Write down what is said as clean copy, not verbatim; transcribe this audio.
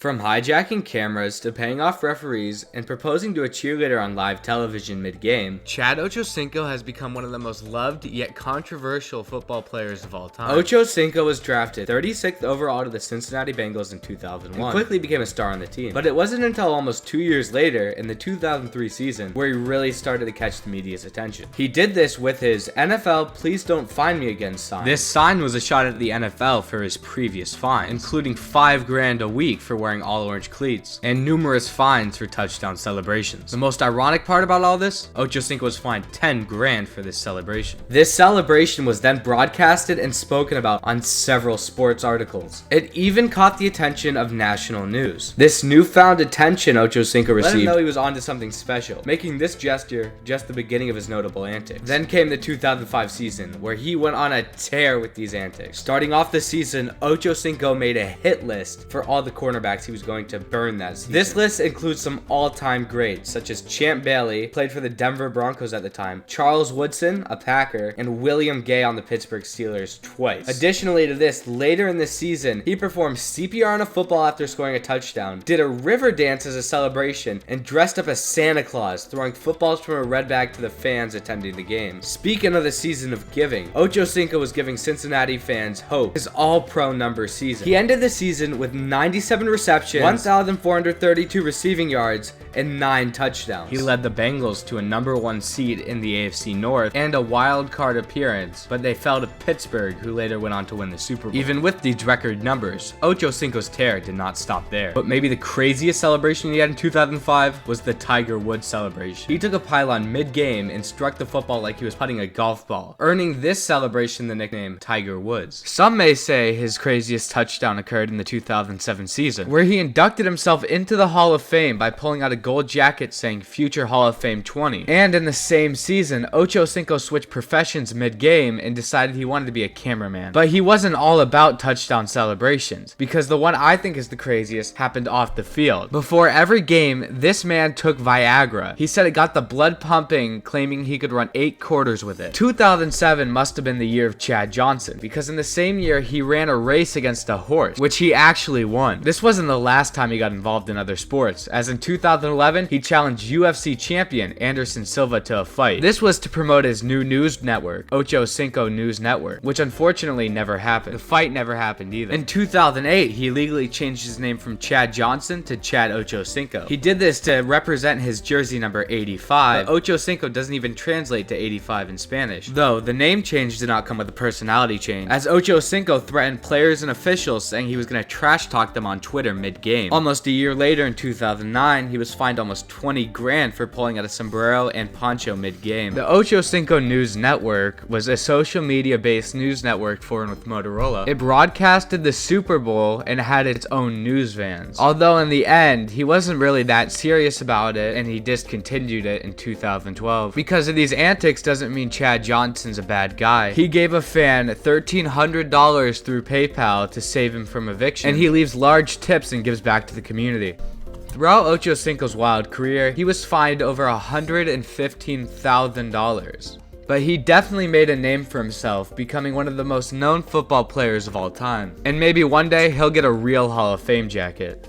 From hijacking cameras to paying off referees and proposing to a cheerleader on live television mid-game, Chad Ochocinco has become one of the most loved yet controversial football players of all time. Ochocinco was drafted 36th overall to the Cincinnati Bengals in 2001 and quickly became a star on the team. But it wasn't until almost 2 years later, in the 2003 season, where he really started to catch the media's attention. He did this with his NFL Please Don't Find Me Again sign. This sign was a shot at the NFL for his previous fines, including $5,000 a week for wearing all orange cleats, and numerous fines for touchdown celebrations. The most ironic part about all this, Ochocinco was fined $10,000 for this celebration. This celebration was then broadcasted and spoken about on several sports articles. It even caught the attention of national news. This newfound attention Ochocinco received let him know he was onto something special, making this gesture just the beginning of his notable antics. Then came the 2005 season, where he went on a tear with these antics. Starting off the season, Ochocinco made a hit list for all the cornerbacks he was going to burn that season. This list includes some all-time greats, such as Champ Bailey, played for the Denver Broncos at the time, Charles Woodson, a Packer, and William Gay on the Pittsburgh Steelers twice. Additionally to this, later in the season, he performed CPR on a football after scoring a touchdown, did a river dance as a celebration, and dressed up as Santa Claus, throwing footballs from a red bag to the fans attending the game. Speaking of the season of giving, Ochocinco was giving Cincinnati fans hope his all-pro number season. He ended the season with 97 receptions, 1,432 receiving yards, and 9 touchdowns. He led the Bengals to a #1 seed in the AFC North and a wild card appearance, but they fell to Pittsburgh, who later went on to win the Super Bowl. Even with these record numbers, Ochocinco's tear did not stop there. But maybe the craziest celebration he had in 2005 was the Tiger Woods celebration. He took a pylon mid-game and struck the football like he was putting a golf ball, earning this celebration the nickname Tiger Woods. Some may say his craziest touchdown occurred in the 2007 season, where he inducted himself into the Hall of Fame by pulling out a gold jacket saying Future Hall of Fame 20. And in the same season, Ochocinco switched professions mid-game and decided he wanted to be a cameraman. But he wasn't all about touchdown celebrations, because the one I think is the craziest happened off the field. Before every game, this man took Viagra. He said it got the blood pumping, claiming he could run 8 quarters with it. 2007 must have been the year of Chad Johnson, because in the same year he ran a race against a horse, which he actually won. This wasn't the last time he got involved in other sports, as in 2011 he challenged UFC champion Anderson Silva to a fight. This was to promote his new news network, Ochocinco News Network, which unfortunately never happened. The fight never happened either. In 2008 he legally changed his name from Chad Johnson to Chad Ochocinco. He did this to represent his jersey number 85, but Ochocinco doesn't even translate to 85 in Spanish. Though the name change did not come with a personality change, as Ochocinco threatened players and officials, saying he was going to trash talk them on Twitter mid-game. Almost a year later, in 2009, he was fined almost $20,000 for pulling out a sombrero and poncho mid-game. The Ochocinco News Network was a social media-based news network formed with Motorola. It broadcasted the Super Bowl and had its own news vans. Although in the end, he wasn't really that serious about it, and he discontinued it in 2012. Because of these antics doesn't mean Chad Johnson's a bad guy. He gave a fan $1,300 through PayPal to save him from eviction, and he leaves large tips and gives back to the community. Throughout Ochocinco's wild career, he was fined over $115,000. But he definitely made a name for himself, becoming one of the most known football players of all time. And maybe one day he'll get a real Hall of Fame jacket.